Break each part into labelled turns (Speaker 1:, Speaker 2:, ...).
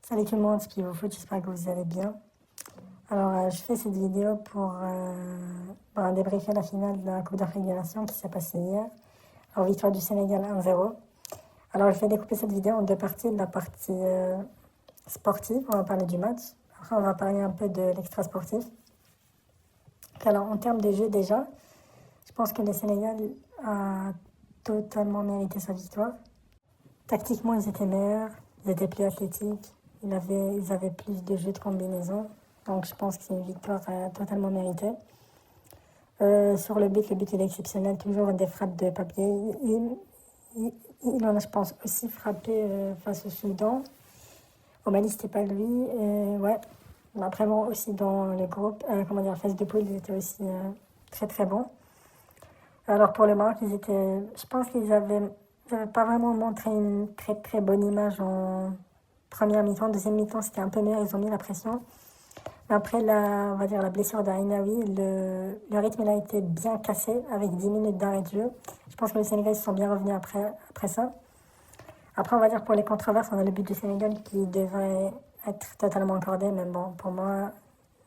Speaker 1: Salut tout le monde, c'est Pivo Foot, j'espère que vous allez bien. Alors, je fais cette vidéo pour débriefer la finale de la Coupe d'Afrique des Nations qui s'est passée hier. Alors, victoire du Sénégal 1-0. Alors, je vais découper cette vidéo en deux parties. La partie sportive, on va parler du match. Après, on va parler un peu de l'extra sportif. Alors, en termes de jeu déjà, je pense que le Sénégal a totalement mérité sa victoire. Tactiquement, ils étaient meilleurs, ils étaient plus athlétiques, ils avaient plus de jeux de combinaison. Donc je pense que c'est une victoire totalement méritée. Sur le but il est exceptionnel, toujours des frappes de papier. Il en a, je pense, aussi frappé face au Soudan. Au Mali, c'était pas lui. Ouais. Après, bon, aussi dans le groupe, phase de poule, ils étaient aussi très très bons. Alors pour le Maroc, je pense qu'ils avaient pas vraiment montré une très très bonne image en première mi-temps. Deuxième mi-temps, c'était un peu mieux, ils ont mis la pression. Mais après la blessure d'Ainaoui, le rythme il a été bien cassé avec 10 minutes d'arrêt de jeu. Je pense que les Sénégalais se sont bien revenus après ça. Après, on va dire pour les controverses, on a le but du Sénégal qui devrait être totalement accordé. Mais bon, pour moi,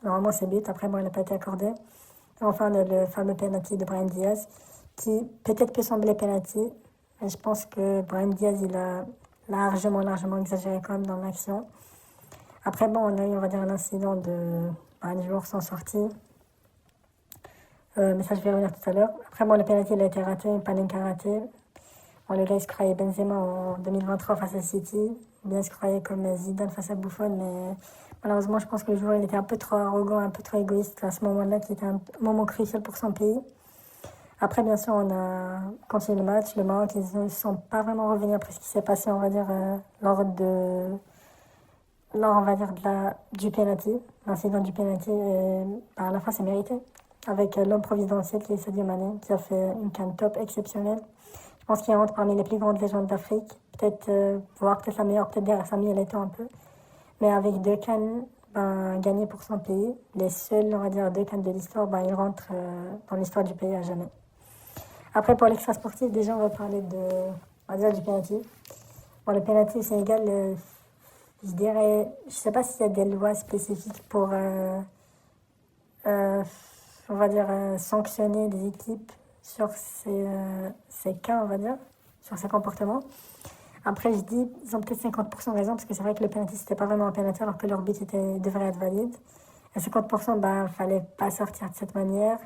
Speaker 1: normalement c'est but. Après, bon, il n'a pas été accordé. Et enfin, on a le fameux penalty de Brahim Diaz qui peut-être peut sembler penalty. Mais je pense que Brahim Diaz, il a largement exagéré quand même dans l'action. Après, bon, on a eu, on va dire, l'incident de les joueurs sont sortis. Mais ça, je vais revenir tout à l'heure. Après, bon, le penalty, il a été raté, Panenka a raté. Bon, le gars, il se croyait Benzema en 2023 face à City. Bien, il se croyait comme Zidane face à Buffon. Mais malheureusement, je pense que le joueur, il était un peu trop arrogant, un peu trop égoïste à ce moment-là, qui était un moment crucial pour son pays. Après, bien sûr, on a continué le match. Le Maroc, ils ne sont pas vraiment revenus après ce qui s'est passé, on va dire, lors, on va dire, du penalty, l'incident du penalty. À la fin, c'est mérité. Avec l'homme providentiel qui est Sadio Mané, qui a fait une CAN top exceptionnelle. Je pense qu'il rentre parmi les plus grandes légendes d'Afrique. Peut-être, voire peut-être la meilleure, peut-être derrière Samuel Eto'o un peu. Mais avec deux CAN gagnés pour son pays, les seuls, on va dire, deux CAN de l'histoire, il rentre dans l'histoire du pays à jamais. Après, pour l'extra sportif, déjà, on va parler on va dire, du penalty. Bon, le penalty au Sénégal, je dirais, je sais pas s'il y a des lois spécifiques pour, on va dire, sanctionner des équipes sur ces cas, on va dire, sur ces comportements. Après, je dis, ils ont peut-être 50% raison, parce que c'est vrai que le penalty, c'était pas vraiment un penalty, alors que leur but devrait être valide. Et 50%, fallait pas sortir de cette manière.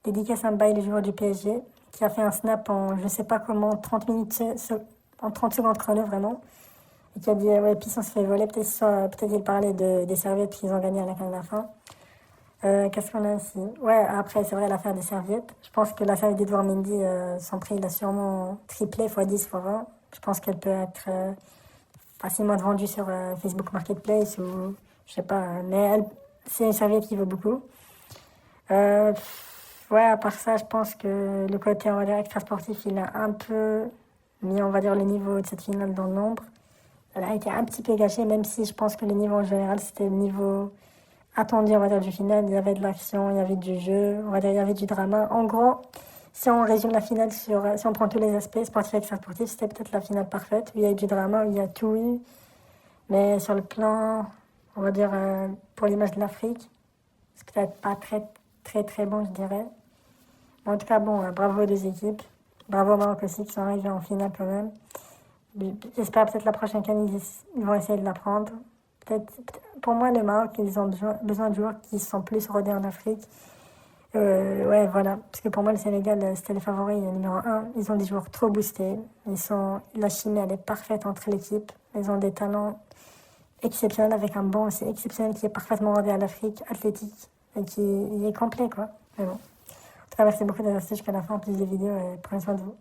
Speaker 1: Dédicace à Mbaye, le joueur du PSG, qui a fait un snap en, je sais pas comment, 30 minutes, en 30 secondes chrono, vraiment. Et qui a dit, ouais, puis on se fait voler. Peut-être il parlait des serviettes qu'ils ont gagné à la fin. Qu'est-ce qu'on a ici? Ouais, après, c'est vrai, l'affaire des serviettes. Je pense que la serviette d'Edouard Mendy, son prix, il a sûrement triplé, x10, x20. Je pense qu'elle peut être facilement vendue sur Facebook Marketplace ou, je sais pas, mais c'est une serviette qui vaut beaucoup. Ouais, à part ça, je pense que le côté, on va dire, extra sportif, il a un peu mis, on va dire, le niveau de cette finale dans l'ombre. Elle a été un petit peu gâchée, même si je pense que le niveau en général, c'était le niveau attendu, on va dire, du final. Il y avait de l'action, il y avait du jeu, on va dire, il y avait du drama. En gros, si on résume la finale si on prend tous les aspects, sportifs et extra sportifs, c'était peut-être la finale parfaite, où il y a eu du drama, où il y a tout eu. Mais sur le plan, on va dire, pour l'image de l'Afrique, c'est peut-être pas très très bon, je dirais. Mais en tout cas, bon, bravo aux deux équipes. Bravo au Maroc aussi, qui sont arrivés en finale quand même. J'espère peut-être la prochaine CAN, ils vont essayer de la prendre. Pour moi, le Maroc, ils ont besoin de joueurs qui sont plus rodés en Afrique. Ouais, voilà. Parce que pour moi, le Sénégal, c'était les favoris numéro 1. Ils ont des joueurs trop boostés. La chimie, elle est parfaite entre l'équipe. Ils ont des talents exceptionnels avec un banc aussi exceptionnel qui est parfaitement rodé à l'Afrique, athlétique, et qui est complet, quoi. Mais bon. En tout cas, merci beaucoup d'avoir assisté jusqu'à la fin. Plus de vidéos et prenez soin de vous.